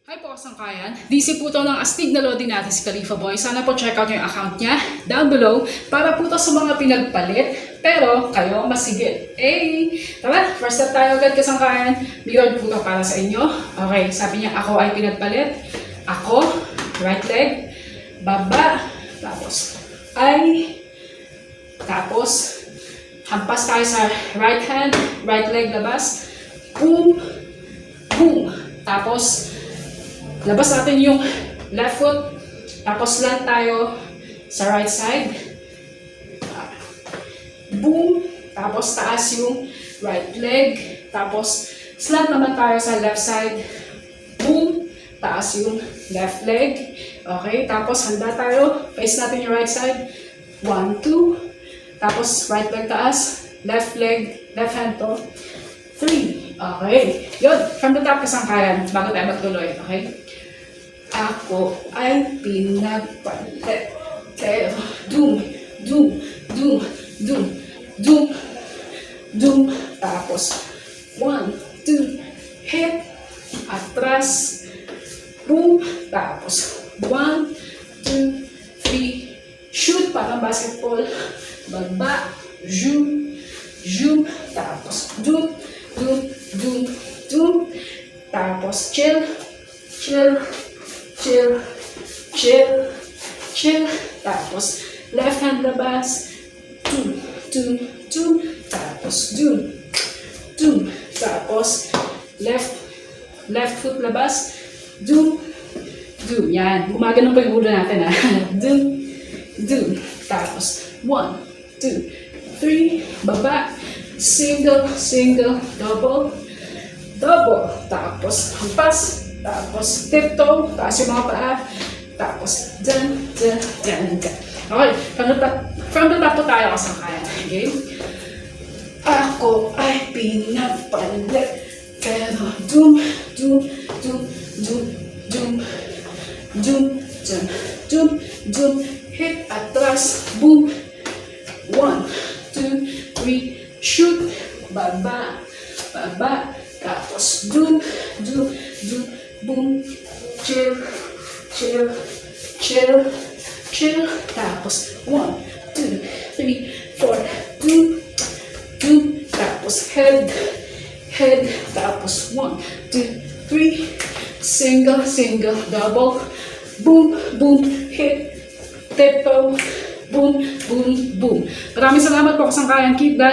Hi po, Kasangkayan. DC po to ng astig na lodi natin si KHALIFA Boy. Sana po check out yung account niya down below para po to sa mga pinagpalit. Pero kayo masigit. Hey! Tara, first step tayo agad, Kasangkayan. Mirrored po to para sa inyo. Okay, sabi niya ako ay pinagpalit. Ako, right leg, baba, tapos ay, tapos hampas tayo sa right hand, right leg labas. Boom, boom. Tapos labas natin yung left foot, tapos land tayo sa right side. Boom, tapos taas yung right leg, tapos slant naman tayo sa left side. Boom, taas yung left leg. Okay, tapos handa tayo, face natin yung right side. 1, 2, tapos right leg taas, left leg, left hand to. 3. Okay, yun, from the top, Kasangkayan, bago tayo magtuloy. Okay, ako ay pinagpalit. Pero, doom, doom, doom, doom, doom, doom. Tapos, 1, 2, hit, atras, boom. Tapos, 1, 2, 3, shoot, parang basketball. Baba, zoom, zoom. Tapos, doom, doom, doom, doom. Tapos, chill, chill, chill, chill, chill. Tapos, left hand labas. 2, 2, 2. Tapos, doom, doom. Tapos, left foot labas. Doom, doom. Yan. Gumagano pa yung ulo natin, ha. Doom, doom. Tapos, 1, 2, 3. Baba. Single, single, double, double. Tapos, hampas. Tapos, tiptoe, taas yung mga paa. Tapos, dyan, dyan, dyan, dyan. Okay, from the top po tayo, Kasangkayan. Okay? Ako ay pinagpalit. Pero, doom, doom, doom, doom, doom, doom, dyan, doom, doom, hit, atras, boom. 1, 2, 3, shoot, baba, baba. Tapos, doom, doom, doom, boom, chill, chill, chill, chill. Tapos, 1, 2, 3, 4, doom, doom. Tapos, head, head. Tapos, 1, 2, 3, single, single, double, boom, boom, hit, tiptoe, boom, boom, boom. Maraming salamat po, Kasangkayan. Keep that.